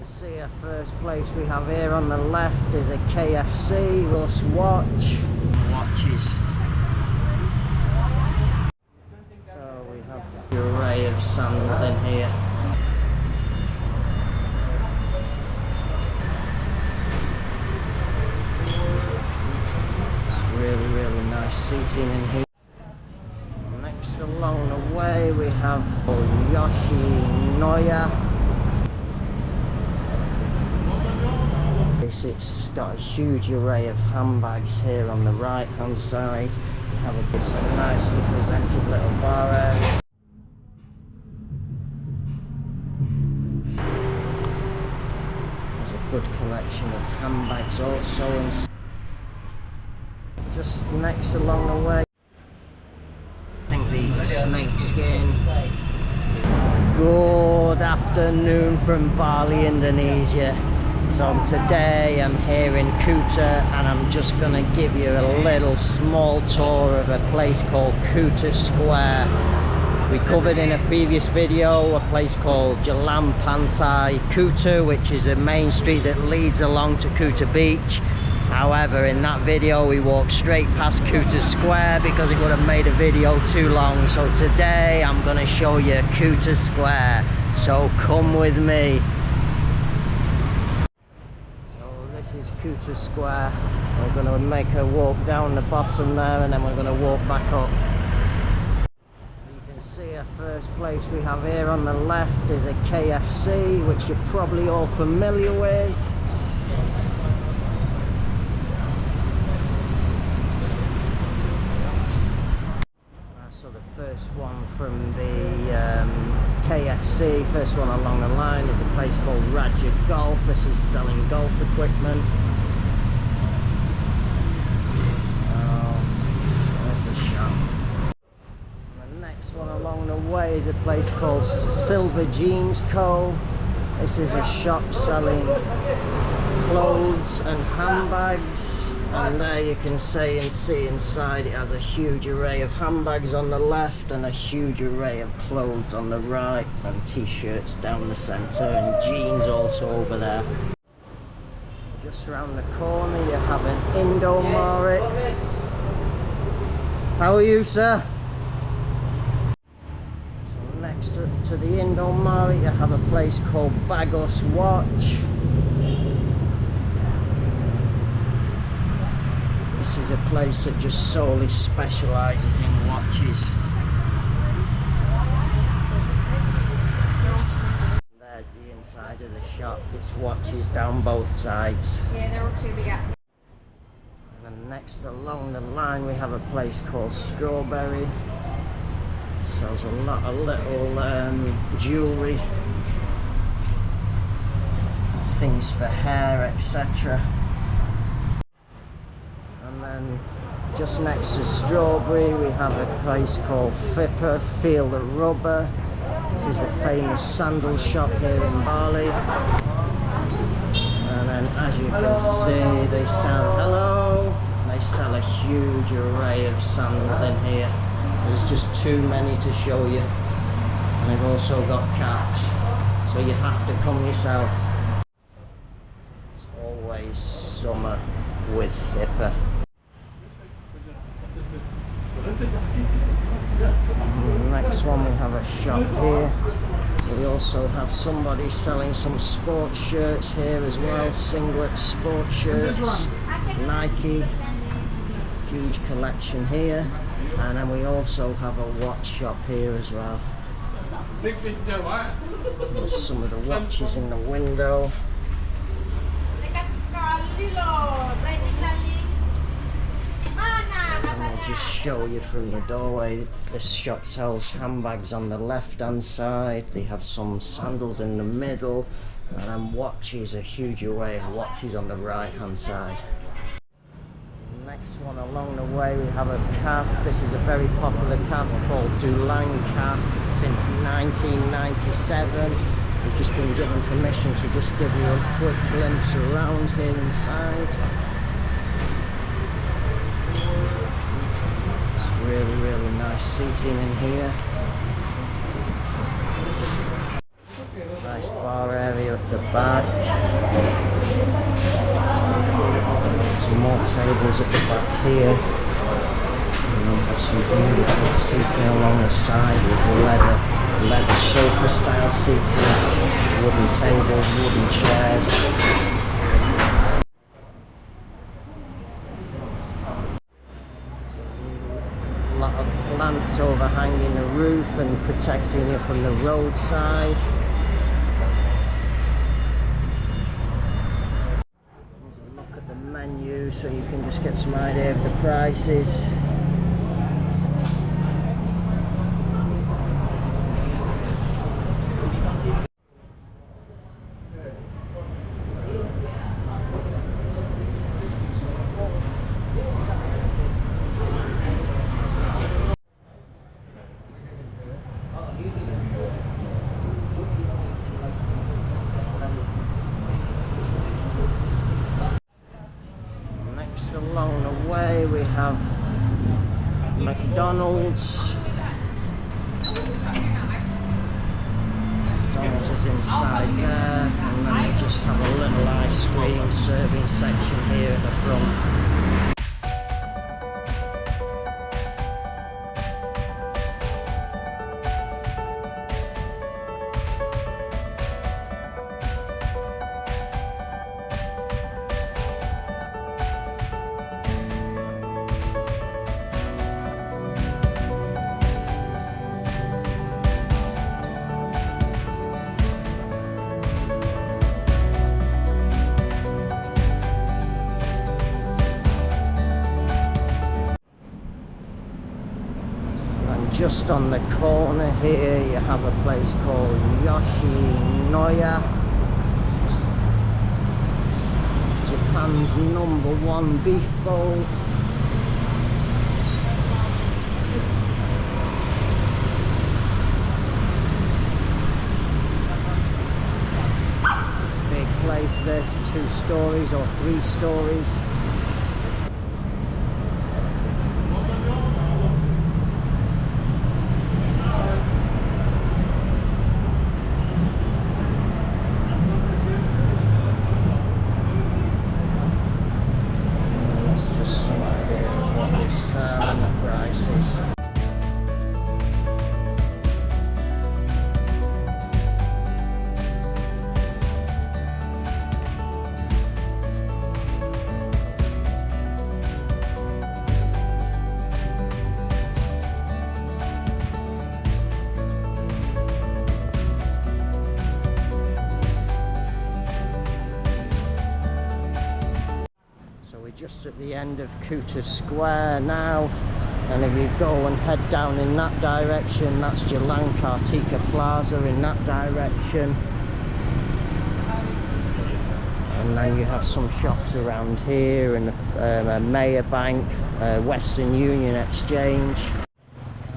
can see our first place we have here on the left is a KFC Plus watch. Watches. So we have an array of sandals in here. It's really nice seating in here. Next along the way we have Yoshinoya. It's got a huge array of handbags here on the right hand side. Have a bit of nicely presented little bar area. There's a good collection of handbags also, and just next along the way, I think these are snakeskin. Good afternoon from Bali, Indonesia. So today I'm here in Kuta, and I'm just going to give you a little small tour of a place called Kuta Square. We covered in a previous video a place called Jalan Pantai Kuta, which is a main street that leads along to Kuta Beach. However, in that video we walked straight past Kuta Square because it would have made a video too long. So today I'm going to show you Kuta Square. So come with me. This is Kuta Square. We're going to make a walk down the bottom there, and then we're going to walk back up. You can see our first place we have here on the left is a KFC, which you're probably all familiar with. So the first one from the KFC, first one along the line, is a place called Raja Golf. This is selling golf equipment. There's the shop. And the next one along the way is a place called Silver Jeans Co. This is a shop selling clothes and handbags. And there you can see inside it has a huge array of handbags on the left and a huge array of clothes on the right, and t-shirts down the centre, and jeans also over there. Just around the corner you have an Indomaret. How are you, sir? So next to the Indomaret you have a place called Bagus Watch. This is a place that just solely specialises in watches. There's the inside of the shop. It's watches down both sides. Yeah, they're all too big. And then next along the line we have a place called Stroberi. It sells a lot of little jewellery, things for hair, etc. And then just next to Stroberi we have a place called Fipper, Feel the Rubber. This is a famous sandal shop here in Bali. And then as you can see they sell a huge array of sandals in here. There's just too many to show you. And they've also got caps, so you have to come yourself. It's always summer with Fipper. Next one we have a shop here. We also have somebody selling some sports shirts here as well, singlet sports shirts, Nike, huge collection here. And then we also have a watch shop here as well. There's some of the watches in the window. And I'll just show you from the doorway. This shop sells handbags on the left hand side. They have some sandals in the middle, and then watches, a huge array of watches on the right hand side. Next one along the way we have a cafe. This is a very popular cafe called Dulang cafe since 1997. We've just been given permission to just give you a quick glimpse around here inside. Really nice seating in here. Nice bar area here at the back. Some more tables at the back here. And we have some beautiful seating along the side with leather sofa style seating, wooden tables, wooden chairs. A lot of plants overhanging the roof and protecting you from the roadside. Look at the menu so you can just get some idea of the prices. Along the way we have McDonald's. McDonald's is inside there, and then we just have a little ice cream serving section here at the front. Just on the corner here you have a place called Yoshinoya, Japan's #1 beef bowl. It's a big place, this, 2 stories or 3 stories. Just at the end of Kuta Square now, and if you go and head down in that direction, that's Dulang Kartika Plaza in that direction, and then you have some shops around here, and a Maya Bank, Western Union Exchange,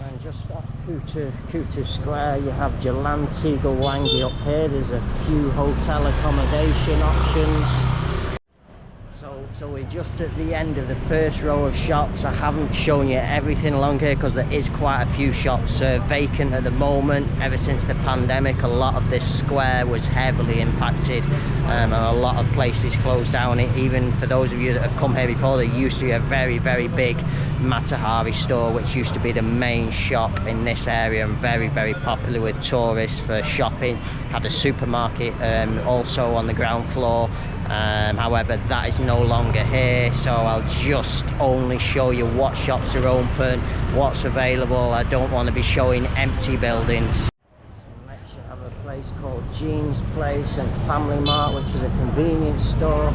and just off Kuta Square you have Jalan Tiga Wangi up here. There's a few hotel accommodation options. So we're just at the end of the first row of shops. I haven't shown you everything along here because there is quite a few shops vacant at the moment. Ever since the pandemic, a lot of this square was heavily impacted, and a lot of places closed down. Even for those of you that have come here before, there used to be a very, very big Matahari store, which used to be the main shop in this area and very, very popular with tourists for shopping. Had a supermarket also on the ground floor. However, that is no longer here, so I'll just only show you what shops are open, what's available. I don't want to be showing empty buildings. So next you have a place called Jeans Place and Family Mart, which is a convenience store.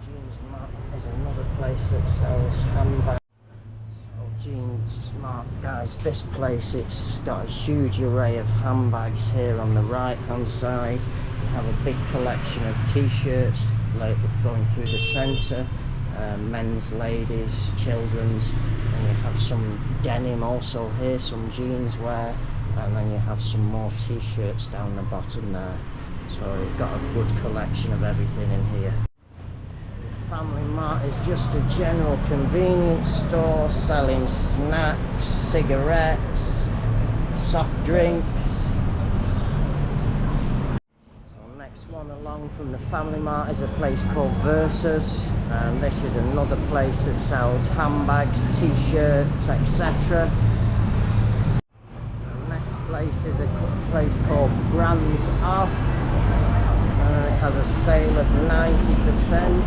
Jeans Mart is another place that sells handbags. So Jeans Mart, guys, this place, it's got a huge array of handbags here on the right hand side. Have a big collection of t-shirts like going through the centre, men's, ladies, children's, and you have some denim also here, some jeans wear, and then you have some more t-shirts down the bottom there. So you've got a good collection of everything in here. Family Mart is just a general convenience store selling snacks, cigarettes, soft drinks. Next one along from the Family Mart is a place called Versus, and this is another place that sells handbags, t-shirts, etc. The next place is a place called Brands Off, and it has a sale of 90%.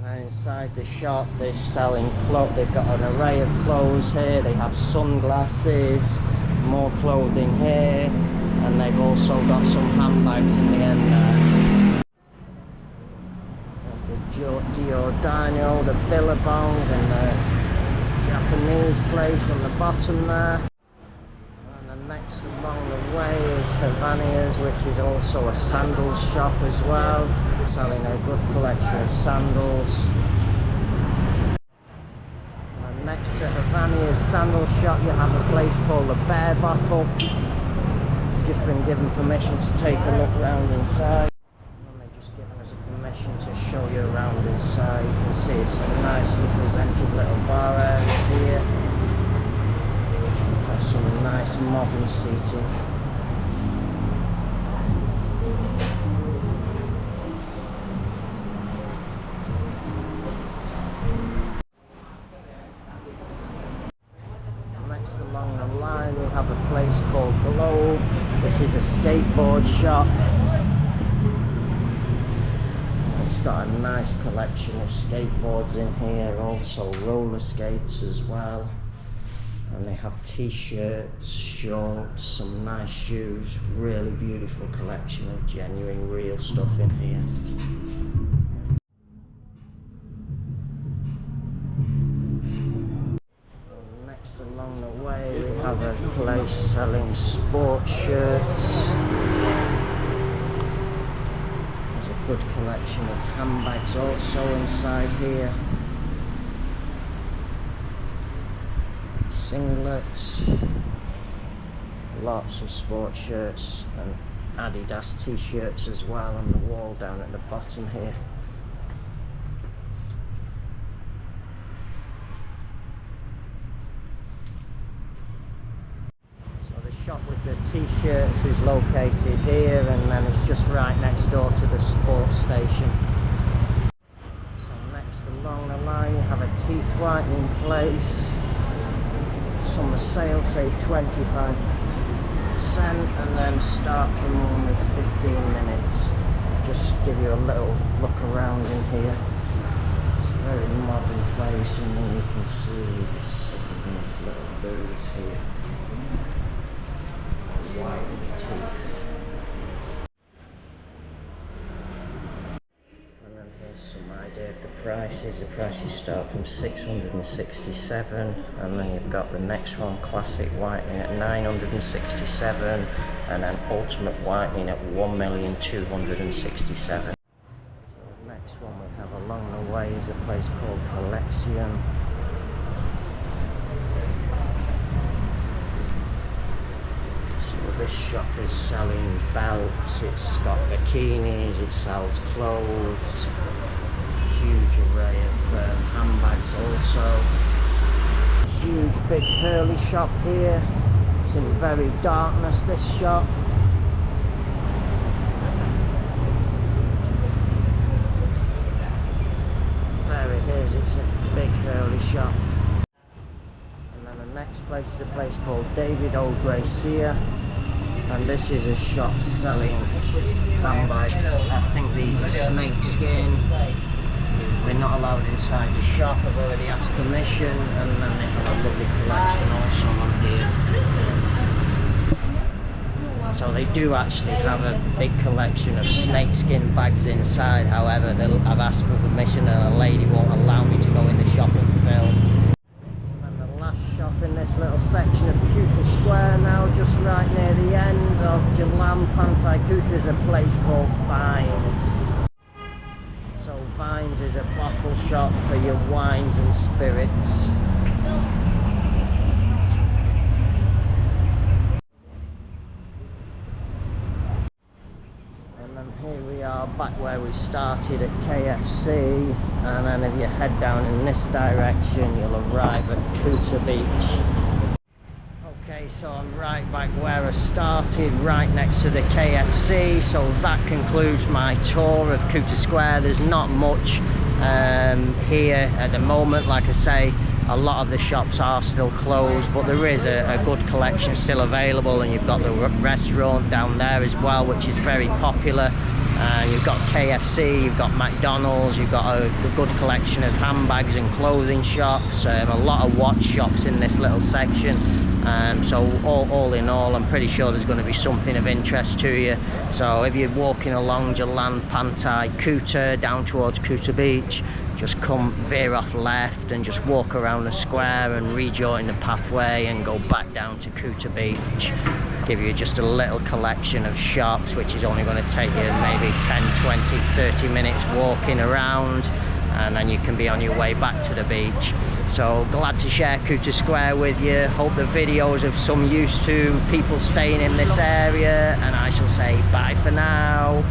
And inside the shop they're selling clothes. They've got an array of clothes here. They have sunglasses, more clothing here. And they've also got some handbags in the end there. There's the Giordano, the Billabong, and the Japanese place on the bottom there. And the next along the way is Havaianas, which is also a sandals shop as well, selling a good collection of sandals. And next to Havaianas sandals shop you have a place called the Bear Bottle. Just been given permission to take a look around inside, and they've just given us a permission to show you around inside. You can see it's a nicely presented little bar area here. Got some nice modern seating. Next along the line we have a place called Globe. This is a skateboard shop. It's got a nice collection of skateboards in here, also roller skates as well. And they have t-shirts, shorts, some nice shoes. Really beautiful collection of genuine, real stuff in here. Along the way we have a place selling sports shirts. There's a good collection of handbags also inside here. Singlets. Lots of sports shirts and Adidas t-shirts as well on the wall down at the bottom here. Shop with the t-shirts is located here, and then it's just right next door to the sports station. So next along the line you have a teeth whitening place. Summer sale, save 25%, and then start from only 15 minutes. Just give you a little look around in here. It's a very modern place, and then you can see these little birds here. White teeth. And then here's some idea of the prices. The prices start from 667, and then you've got the next one, classic whitening, at 967, and then ultimate whitening at 1,267,000. So the next one we have along the way is a place called Collezione. This shop is selling belts, it's got bikinis, it sells clothes, huge array of handbags also. Huge big Hurley shop here. It's in very darkness, this shop. There it is, it's a big Hurley shop. And then the next place is a place called Davido Garcia. And this is a shop selling handbags. I think these are snake skin. We're not allowed inside the shop. I've already asked permission, and then they have a lovely collection also on here. So they do actually have a big collection of snakeskin bags inside. However, I've asked for permission and a lady won't allow me to go in the shop and film. Shop in this little section of Kuta Square now, just right near the end of Dulang, Pantai Kuta, is a place called Vines. So Vines is a bottle shop for your wines and spirits. And then here we are back where we started at KFC, and then if you head down in this direction you'll arrive at Kuta Beach. Okay, Okay, so I'm right back where I started, right next to the KFC. So that concludes my tour of Kuta Square. There's not much here at the moment. Like I say, a lot of the shops are still closed, but there is a good collection still available, and you've got the restaurant down there as well, which is very popular. You've got KFC, you've got McDonalds, you've got a good collection of handbags and clothing shops, a lot of watch shops in this little section. So all in all, I'm pretty sure there's going to be something of interest to you. So if you're walking along Jalan Pantai Kuta down towards Kuta Beach, just come veer off left and just walk around the square and rejoin the pathway and go back down to Kuta Beach. Give you just a little collection of shops, which is only going to take you maybe 10, 20, 30 minutes walking around, and then you can be on your way back to the beach. So glad to share Kuta Square with you. Hope the video is of some use to people staying in this area, and I shall say bye for now.